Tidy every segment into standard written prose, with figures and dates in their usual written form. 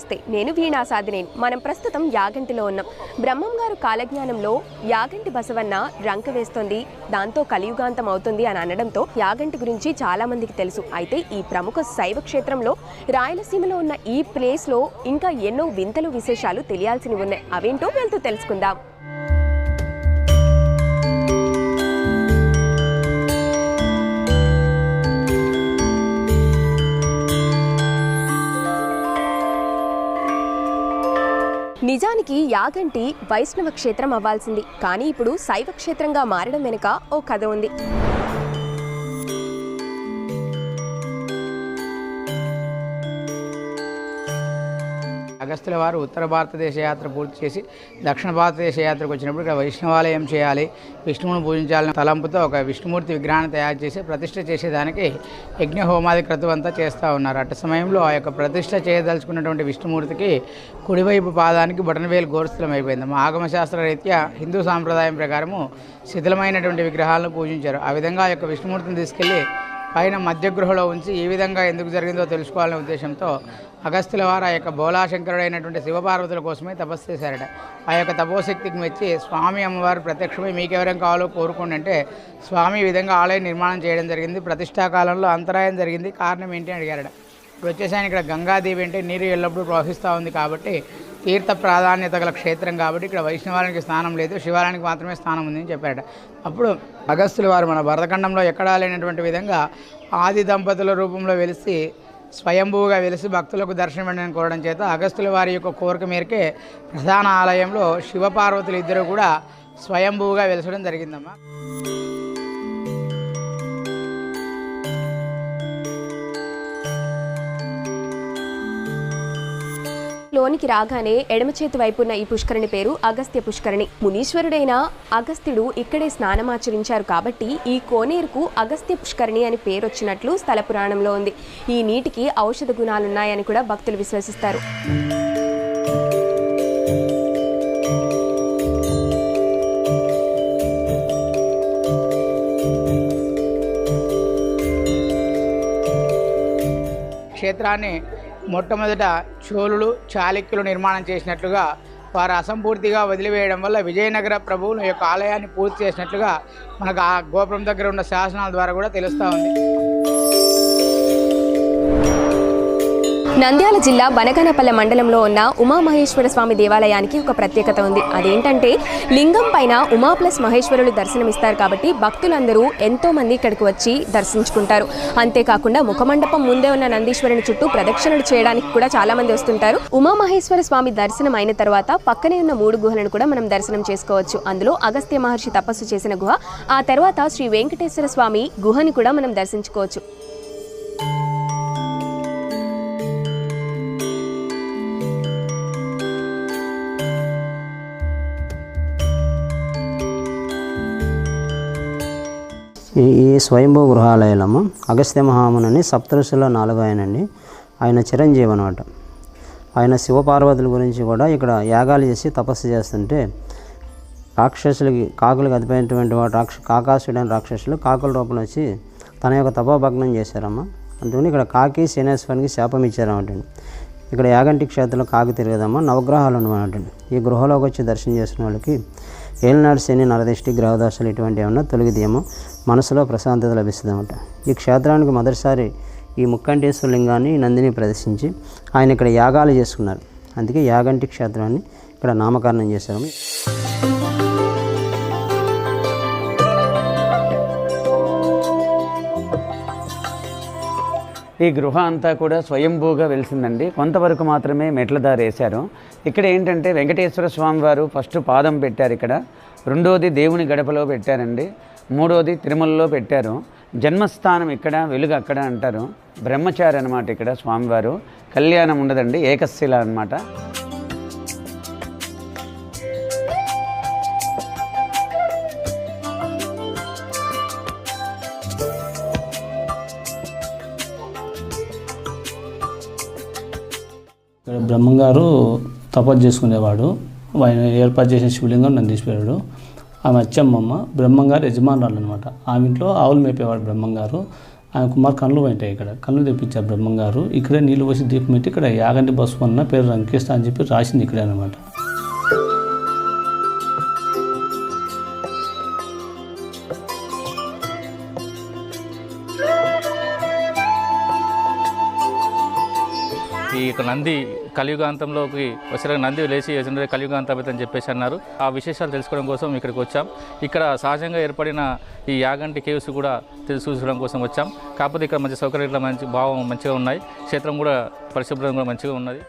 నమస్తే, నేను వీణా సాదినేని. మనం ప్రస్తుతం యాగంటిలో ఉన్నాం. బ్రహ్మం గారు కాలజ్ఞానంలో యాగంటి బసవన్న రంక వేస్తుంది, దాంతో కలియుగాంతం అవుతుంది అని అనడంతో యాగంటి గురించి చాలా మందికి తెలుసు. అయితే ఈ ప్రముఖ శైవ క్షేత్రంలో రాయలసీమలో ఉన్న ఈ ప్లేస్లో ఇంకా ఎన్నో వింతలు విశేషాలు తెలియాల్సినవి ఉన్నాయి. అవేంటో వెళ్తూ తెలుసుకుందాం. నిజానికి యాగంటి వైష్ణవ క్షేత్రం అవ్వాల్సింది, కానీ ఇప్పుడు శైవ క్షేత్రంగా మారడం వెనుక ఓ కథ ఉంది. అగస్త్యుల వారు ఉత్తర భారతదేశ యాత్ర పూర్తి చేసి దక్షిణ భారతదేశ యాత్రకు వచ్చినప్పుడు ఇక్కడ వైష్ణవాలయం చేయాలి, విష్ణువును పూజించాలని తలంపుతో ఒక విష్ణుమూర్తి విగ్రహాన్ని తయారు చేసి ప్రతిష్ఠ చేసేదానికి యజ్ఞ హోమాది క్రతువు అంతా చేస్తూ ఉన్నారు. అటు సమయంలో ఆ యొక్క ప్రతిష్ఠ చేయదలుచుకున్నటువంటి విష్ణుమూర్తికి కుడివైపు పాదానికి బొటనవేలు గోరుస్థలం అయిపోయింది. మా ఆగమశాస్త్ర రీత్యా హిందూ సాంప్రదాయం ప్రకారము శిథిలమైనటువంటి విగ్రహాలను పూజించారు. ఆ విధంగా ఆ యొక్క విష్ణుమూర్తిని తీసుకెళ్లి పైన మధ్యగృహలో ఉంచి ఈ విధంగా ఎందుకు జరిగిందో తెలుసుకోవాలనే ఉద్దేశంతో అగస్త్యుల వారు ఆ యొక్క బోలాశంకరుడైనటువంటి శివపార్వతుల కోసమే తపస్సు చేశారట. ఆ యొక్క తపోశక్తికి మెచ్చి స్వామి అమ్మవారు ప్రత్యక్షమై మీకెవరం కావాలో కోరుకోండి అంటే స్వామి ఈ విధంగా ఆలయం నిర్మాణం చేయడం జరిగింది. ప్రతిష్టాకాలంలో అంతరాయం జరిగింది, కారణం ఏంటి అని అడిగారట. ఇప్పుడు వచ్చేసాను ఇక్కడ గంగాదేవి అంటే నీరు ఎల్లప్పుడూ ప్రవహిస్తూ ఉంది కాబట్టి తీర్థ ప్రాధాన్యత గల క్షేత్రం కాబట్టి ఇక్కడ వైష్ణవానికి స్నానం లేదు, శివాలయానికి మాత్రమే స్నానం ఉందని చెప్పారట. అప్పుడు అగస్త్యుల వారు మన భరతఖండంలో ఎక్కడా లేనటువంటి విధంగా ఆది దంపతుల రూపంలో వెలిసి స్వయంభూగా వెలిసి భక్తులకు దర్శనం ఇవ్వడానికి కోరడం చేత అగస్త్యుల వారి యొక్క కోరిక మేరకే ప్రధాన ఆలయంలో శివపార్వతులు ఇద్దరు కూడా స్వయంభూగా వెలసడం జరిగిందమ్మా. లోనికి రాగానే ఎడమ చేతి వైపున్న ఈ పుష్కరిణి పేరు అగస్త్య పుష్కరిణి. మునీశ్వరుడైన అగస్త్యుడు ఇక్కడే స్నానమాచరించారు కాబట్టి ఈ కోనేరుకు అగస్త్య పుష్కరిణి అని పేరు వచ్చినట్లు స్థల పురాణంలో ఉంది. ఈ నీటికి ఔషధ గుణాలున్నాయని కూడా భక్తులు విశ్వసిస్తారు. క్షేత్రాన్ని మొట్టమొదట చోళులు చాళుక్యులు నిర్మాణం చేసినట్లుగా వారు అసంపూర్తిగా వదిలివేయడం వల్ల విజయనగర ప్రభువుల యొక్క ఆలయాన్ని పూర్తి చేసినట్లుగా మనకు ఆ గోపురం దగ్గర ఉన్న శాసనాల ద్వారా కూడా తెలుస్తూ ఉంది. నంద్యాల జిల్లా బనగానపల్లె మండలంలో ఉన్న ఉమామహేశ్వర స్వామి దేవాలయానికి ఒక ప్రత్యేకత ఉంది. అదేంటంటే లింగం పైన ఉమా ప్లస్ మహేశ్వరులు దర్శనమిస్తారు కాబట్టి భక్తులందరూ ఎంతో మంది ఇక్కడికి వచ్చి దర్శించుకుంటారు. అంతేకాకుండా ముఖమండపం ముందే ఉన్న నందీశ్వరుని చుట్టూ ప్రదక్షిణలు చేయడానికి కూడా చాలా మంది వస్తుంటారు. ఉమామహేశ్వర స్వామి దర్శనం అయిన తర్వాత పక్కనే ఉన్న 3 గుహలను కూడా మనం దర్శనం చేసుకోవచ్చు. అందులో అగస్త్య మహర్షి తపస్సు చేసిన గుహ, ఆ తర్వాత శ్రీ వెంకటేశ్వర స్వామి గుహని కూడా మనం దర్శించుకోవచ్చు. ఈ స్వయంభూ గృహాలయాలము అగస్త్య మహాముని సప్తఋషుల్లో 4వ ఆయనండి. ఆయన చిరంజీవి అనమాట. ఆయన శివపార్వతుల గురించి కూడా ఇక్కడ యాగాలు చేసి తపస్సు చేస్తుంటే రాక్షసులకి కాకులకు అధిపైనటువంటి వాడు కాకాసుడైన రాక్షసులు కాకుల రూపంలో వచ్చి తన యొక్క తపోభగ్నం చేశారమ్మ. అందుకని ఇక్కడ కాకి శనేశ్వరునికి శాపం ఇచ్చారన్నమాట. ఇక్కడ యాగంటి క్షేత్రంలో కాకి తిరగదమ్మ, నవగ్రహాలు ఉన్నమాట. ఈ గృహలోకి వచ్చి దర్శనం చేసిన వాళ్ళకి ఏలినాడు శని, నరదిష్టి, గ్రహదోషాలు ఇటువంటి ఏమన్నా తొలగిదేమో, మనసులో ప్రశాంతత లభిస్తుంది అన్నమాట. ఈ క్షేత్రానికి మొదటిసారి ఈ ముక్కంటేశ్వర లింగాన్ని నందిని ప్రదర్శించి ఆయన ఇక్కడ యాగాలు చేసుకున్నారు. అందుకే యాగంటి క్షేత్రాన్ని ఇక్కడ నామకరణం చేశారు. ఈ గృహ అంతా కూడా స్వయంభూగా వెలిసిందండి. కొంతవరకు మాత్రమే మెట్ల దారి వేశారు. ఇక్కడ ఏంటంటే వెంకటేశ్వర స్వామి వారు ఫస్ట్ పాదం పెట్టారు ఇక్కడ, రెండోది దేవుని గడపలో పెట్టారండి, మూడోది తిరుమలలో పెట్టారు. జన్మస్థానం ఇక్కడ, వెలుగు అక్కడ అంటారు. బ్రహ్మచారి అనమాట ఇక్కడ స్వామివారు. కళ్యాణం ఉండదండి, ఏకశిల అనమాట. ఇక్కడ బ్రహ్మంగారు తపస్సు చేసుకునేవాడు. ఆయన ఏర్పాటు చేసిన శివలింగం నందీశ్వరుడు. ఆమె అచ్చమ్మమ్మ బ్రహ్మంగారు యజమానురాలు అనమాట. ఆమె ఇంట్లో ఆవులు మేపేవాడు బ్రహ్మంగారు. ఆయన కుమార్ కళ్ళు ఉంటాయి, ఇక్కడ కళ్ళు తెప్పించారు బ్రహ్మంగారు. ఇక్కడే నీళ్ళు పోసి దీపం పెట్టి ఇక్కడ యాగంటి బస్సు అన్న పేరు రంకేస్తా అని చెప్పి రాసింది ఇక్కడే అనమాట. ఈ యొక్క నంది కలియుగాంతంలోకి వచ్చిన నంది లేచి కలియుగాంతం అని చెప్పేసి అన్నారు. ఆ విశేషాలు తెలుసుకోవడం కోసం ఇక్కడికి వచ్చాం. ఇక్కడ సహజంగా ఏర్పడిన ఈ యాగంటి కేవ్స్ కూడా చూసుకోవడం కోసం వచ్చాం. కాకపోతే ఇక్కడ మంచి సౌకర్యాలు మంచిగా ఉన్నాయి. క్షేత్రం కూడా పరిశుభ్రం కూడా మంచిగా ఉన్నది.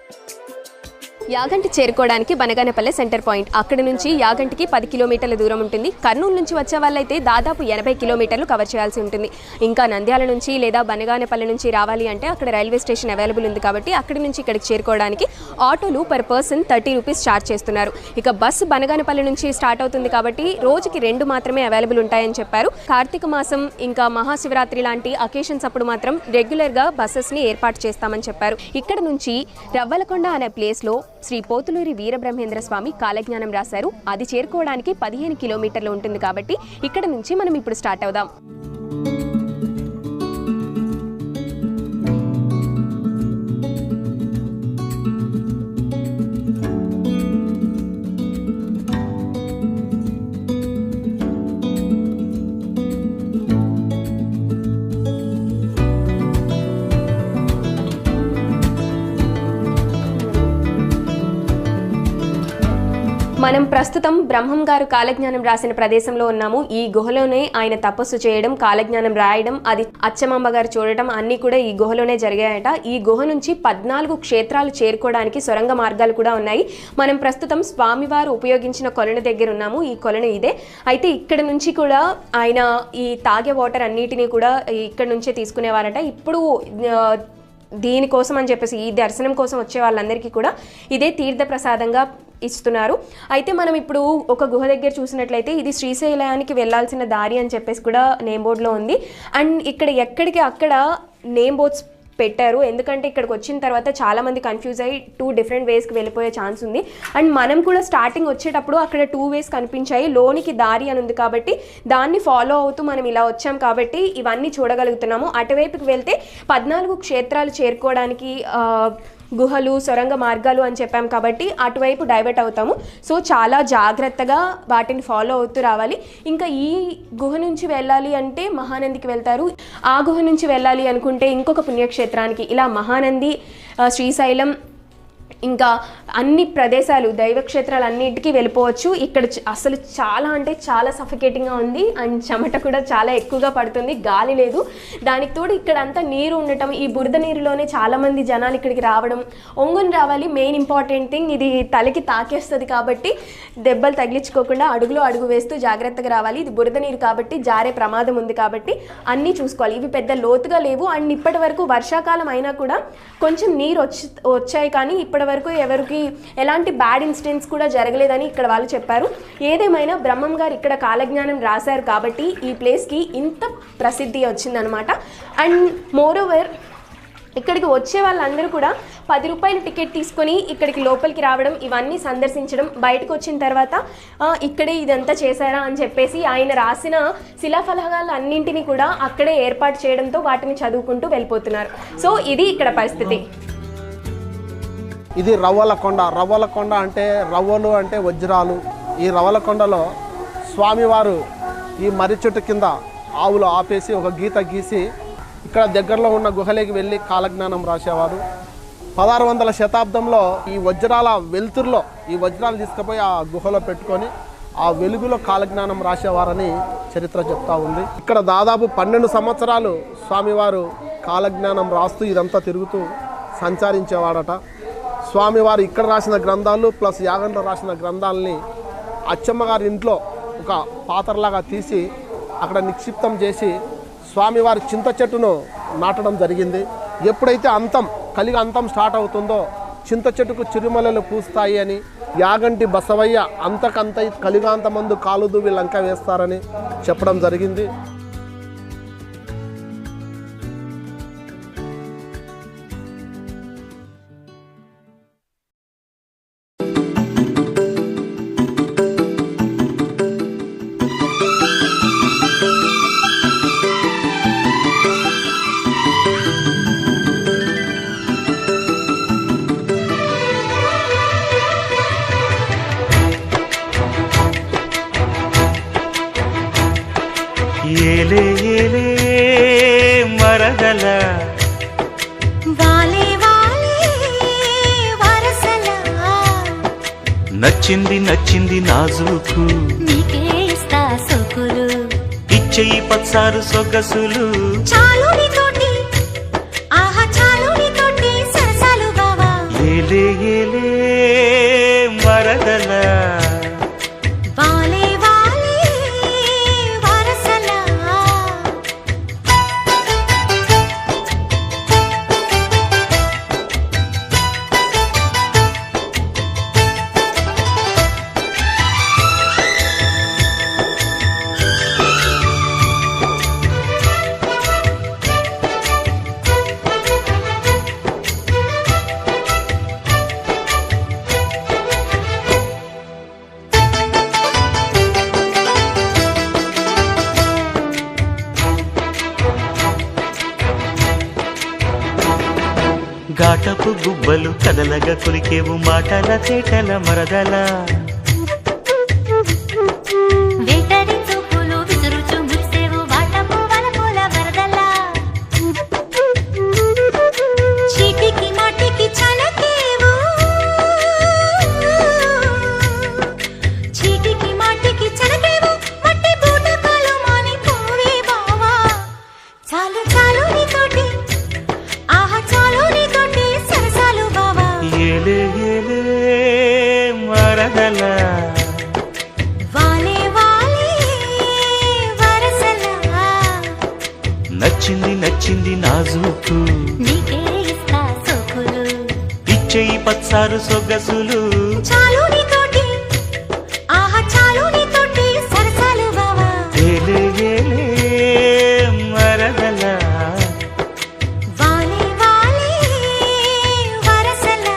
యాగంటి చేరుకోవడానికి బనగానపల్లె సెంటర్ పాయింట్. అక్కడి నుంచి యాగంటికి 10 కిలోమీటర్ల దూరం ఉంటుంది. కర్నూలు నుంచి వచ్చే వాళ్ళైతే దాదాపు 80 కిలోమీటర్లు కవర్ చేయాల్సి ఉంటుంది. ఇంకా నంద్యాల నుంచి లేదా బనగానపల్లె నుంచి రావాలి అంటే అక్కడ రైల్వే స్టేషన్ అవైలబుల్ ఉంది కాబట్టి అక్కడి నుంచి ఇక్కడికి చేరుకోవడానికి ఆటోలు పర్ పర్సన్ 30 రూపీస్ ఛార్జ్ చేస్తున్నారు. ఇక బస్సు బనగానపల్లె నుంచి స్టార్ట్ అవుతుంది కాబట్టి రోజుకి 2 మాత్రమే అవైలబుల్ ఉంటాయని చెప్పారు. కార్తీక మాసం ఇంకా మహాశివరాత్రి లాంటి అకేషన్స్ అప్పుడు మాత్రం రెగ్యులర్గా బస్సెస్ని ఏర్పాటు చేస్తామని చెప్పారు. ఇక్కడ నుంచి రవ్వలకొండ అనే ప్లేస్లో శ్రీ పోతులూరి వీరబ్రహ్మేంద్ర స్వామి కాలజ్ఞానం రాశారు. అది చేరుకోవడానికి 15 కిలోమీటర్లు ఉంటుంది కాబట్టి ఇక్కడ నుంచి మనం ఇప్పుడు స్టార్ట్ అవుదాం. మనం ప్రస్తుతం బ్రహ్మం గారు కాలజ్ఞానం రాసిన ప్రదేశంలో ఉన్నాము. ఈ గుహలోనే ఆయన తపస్సు చేయడం, కాలజ్ఞానం రాయడం, అది అచ్చమాంబ గారు చూడటం అన్నీ కూడా ఈ గుహలోనే జరిగాయట. ఈ గుహ నుంచి 14 క్షేత్రాలు చేరుకోవడానికి సొరంగ మార్గాలు కూడా ఉన్నాయి. మనం ప్రస్తుతం స్వామివారు ఉపయోగించిన కొలను దగ్గర ఉన్నాము. ఈ కొలను ఇదే. అయితే ఇక్కడ నుంచి కూడా ఆయన ఈ తాగే వాటర్ అన్నిటినీ కూడా ఇక్కడ నుంచే తీసుకునేవారట. ఇప్పుడు దీనికోసం అని చెప్పేసి ఈ దర్శనం కోసం వచ్చే వాళ్ళందరికీ కూడా ఇదే తీర్థ ప్రసాదంగా ఇస్తున్నారు. అయితే మనం ఇప్పుడు ఒక గుహ దగ్గర చూసినట్లయితే ఇది శ్రీశైలానికి వెళ్ళాల్సిన దారి అని చెప్పేసి కూడా నేమ్ బోర్డులో ఉంది. అండ్ ఇక్కడ ఎక్కడికి అక్కడ నేమ్ బోర్డ్స్ పెట్టారు. ఎందుకంటే ఇక్కడికి వచ్చిన తర్వాత చాలామంది కన్ఫ్యూజ్ అయ్యి 2 డిఫరెంట్ వేస్కి వెళ్ళిపోయే ఛాన్స్ ఉంది. అండ్ మనం కూడా స్టార్టింగ్ వచ్చేటప్పుడు అక్కడ 2 వేస్ కనిపించాయి. లోనికి దారి అని ఉంది కాబట్టి దాన్ని ఫాలో అవుతూ మనం ఇలా వచ్చాం కాబట్టి ఇవన్నీ చూడగలుగుతున్నాము. అటువైపుకి వెళ్తే 14 క్షేత్రాలు చేరుకోవడానికి గుహలు, సొరంగ మార్గాలు అని చెప్పాం కాబట్టి అటువైపు డైవర్ట్ అవుతాము. సో చాలా జాగ్రత్తగా వాటిని ఫాలో అవుతూ రావాలి. ఇంకా ఈ గుహ నుంచి వెళ్ళాలి అంటే మహానందికి వెళ్తారు. ఆ గుహ నుంచి వెళ్ళాలి అనుకుంటే ఇంకొక పుణ్యక్షేత్రానికి ఇలా మహానంది, శ్రీశైలం ఇంకా అన్ని ప్రదేశాలు దైవక్షేత్రాలు అన్నిటికీ వెళ్ళిపోవచ్చు. ఇక్కడ అసలు చాలా అంటే చాలా సఫికేటింగ్గా ఉంది. అండ్ చెమట కూడా చాలా ఎక్కువగా పడుతుంది, గాలి లేదు. దానికి తోడు ఇక్కడ అంతా నీరు ఉండటం, ఈ బురద నీరులోనే చాలామంది జనాలు ఇక్కడికి రావడం, ఒంగుని రావాలి. మెయిన్ ఇంపార్టెంట్ థింగ్, ఇది తలకి తాకేస్తుంది కాబట్టి దెబ్బలు తగిలించుకోకుండా అడుగులో అడుగు వేస్తూ జాగ్రత్తగా రావాలి. ఇది బురద నీరు కాబట్టి జారే ప్రమాదం ఉంది కాబట్టి అన్నీ చూసుకోవాలి. ఇవి పెద్ద లోతుగా లేవు. అండ్ ఇప్పటి వరకు వర్షాకాలం అయినా కూడా కొంచెం నీరు వచ్చాయి కానీ ఇప్పటి వరకు ఎవరికి ఎలాంటి బ్యాడ్ ఇన్సిడెంట్స్ కూడా జరగలేదని ఇక్కడ వాళ్ళు చెప్పారు. ఏదేమైనా బ్రహ్మం గారు ఇక్కడ కాలజ్ఞానం రాశారు కాబట్టి ఈ ప్లేస్కి ఇంత ప్రసిద్ధి వచ్చిందనమాట. అండ్ మోరోవర్ ఇక్కడికి వచ్చే వాళ్ళందరూ కూడా 10 రూపాయల టికెట్ తీసుకొని ఇక్కడికి లోపలికి రావడం, ఇవన్నీ సందర్శించడం, బయటకు వచ్చిన తర్వాత ఇక్కడే ఇదంతా చేశారా అని చెప్పేసి ఆయన రాసిన శిలాఫలకాలు అన్నింటినీ కూడా అక్కడే ఏర్పాటు చేయడంతో వాటిని చదువుకుంటూ వెళ్ళిపోతున్నారు. సో ఇది ఇక్కడ పరిస్థితి. ఇది రవ్వలకొండ. రవ్వలకొండ అంటే రవ్వలు అంటే వజ్రాలు. ఈ రవ్వలకొండలో స్వామివారు ఈ మర్రి చెట్టు కింద ఆవులు ఆపేసి ఒక గీత గీసి ఇక్కడ దగ్గరలో ఉన్న గుహలోకి వెళ్ళి కాలజ్ఞానం రాసేవారు. 1600 శతాబ్దంలో ఈ వజ్రాల వెలుతురులో ఈ వజ్రాలు తీసుకుపోయి ఆ గుహలో పెట్టుకొని ఆ వెలుగులో కాలజ్ఞానం రాసేవారని చరిత్ర చెప్తా ఉంది. ఇక్కడ దాదాపు 12 సంవత్సరాలు స్వామివారు కాలజ్ఞానం రాస్తూ ఇదంతా తిరుగుతూ సంచరించేవాడట. స్వామివారు ఇక్కడ రాసిన గ్రంథాలు ప్లస్ యాగంలో రాసిన గ్రంథాలని అచ్చమ్మ గారి ఇంట్లో ఒక పాత్రలాగా తీసి అక్కడ నిక్షిప్తం చేసి స్వామివారి చింత చెట్టును నాటడం జరిగింది. ఎప్పుడైతే కలిగి అంతం స్టార్ట్ అవుతుందో చింత చెట్టుకు చిరుమలలు పూస్తాయి అని, యాగంటి బసవయ్య అంతకంత కలిగాంతమందు కాలుదువి లంక వేస్తారని చెప్పడం జరిగింది. నచ్చింది నచ్చింది నాజూకు నీకే ఇస్తా సోకులు ఇచ్చేయి పచ్చారు సొగసులు చాలు నీతోటి ఆహా చాలు నీతోటి సరసాలు బావా ఏలే ఏలే మరదల వాలే వాలే వరసలా ఘాటపు గుబ్బలు కదలగా కొలికేవు మాటల చేటల మరదల వేటడి చూపులు విసురుచు మురిసేవు వాటపు వలపుల వరదలా చీటికి మాటికి చలకేవు చీటికి మాటికి చలకేవు మట్టి బూటకాలు మాని పోవే బావా చాలు చాలు నీతోటి ఆహా చాలు నీతోటి సరసాలు బావా ఏలే ఏలే మరదల వాలే వాలే వరసలా నచ్చింది నచ్చింది నాజూకు నీకే ఇస్తా సోకులు ఇచ్చేయి పచ్చారు సొగసులు చాలు నీతోటి ఆహా చాలు నీతోటి సరసాలు బావా ఏలే ఏలే మరదల వాలే వాలే వరసలా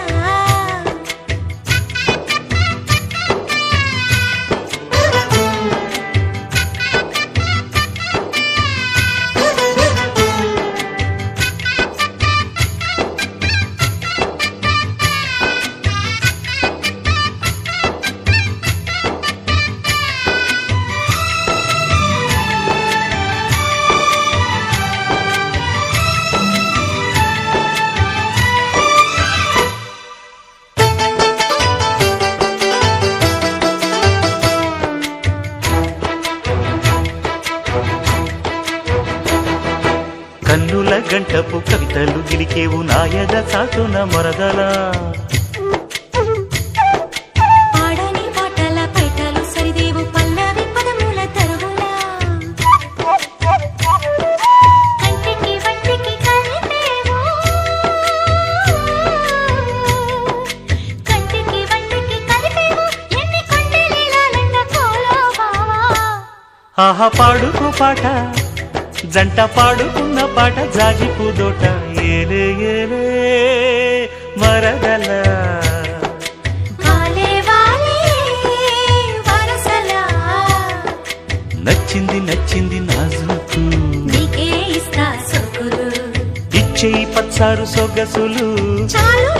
కన్నుల గంటపు కవితలు గిలికేవు నాయద చాటున మరదల పాడని పాటల పైటలు సరిదేవు పల్లవి పదముల తరువులా కంటికి వంటికి కలిపేవు కంటికి వంటికి కలిపేవు ఎన్ని కొండలీలాలంట కోలో బావా ఆహా పాడుకో పాట జంట పాడుకున్న పాట జాజి పూదోట ఏలే ఏలే మరదల వాలే వాలే వరసలా నచ్చింది నచ్చింది నాజూకు నీకే ఇస్తా సోకులు ఇచ్చేయి పచ్చారు సొగసులు చాలు